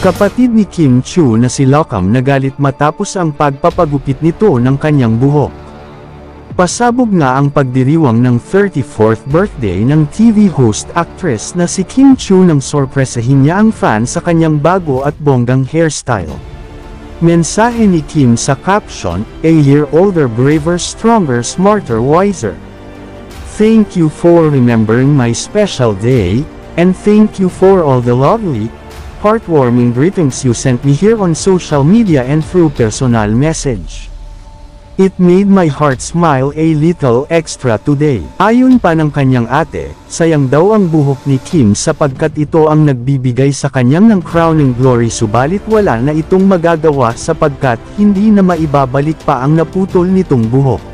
Kapatid ni Kim Chiu na si Lokam nagalit matapos ang pagpapagupit nito ng kanyang buhok. Pasabog nga ang pagdiriwang ng 34th birthday ng TV host actress na si Kim Chiu nang sorpresahin niya ang fan sa kanyang bago at bonggang hairstyle. Mensahe ni Kim sa caption, "A year older, braver, stronger, smarter, wiser. Thank you for remembering my special day, and thank you for all the lovely, heartwarming greetings you sent me here on social media and through personal message. It made my heart smile a little extra today." Ayon pa ng kanyang ate, sayang daw ang buhok ni Kim sapagkat ito ang nagbibigay sa kanyang ng crowning glory, subalit wala na itong magagawa sapagkat hindi na maibabalik pa ang naputol nitong buhok.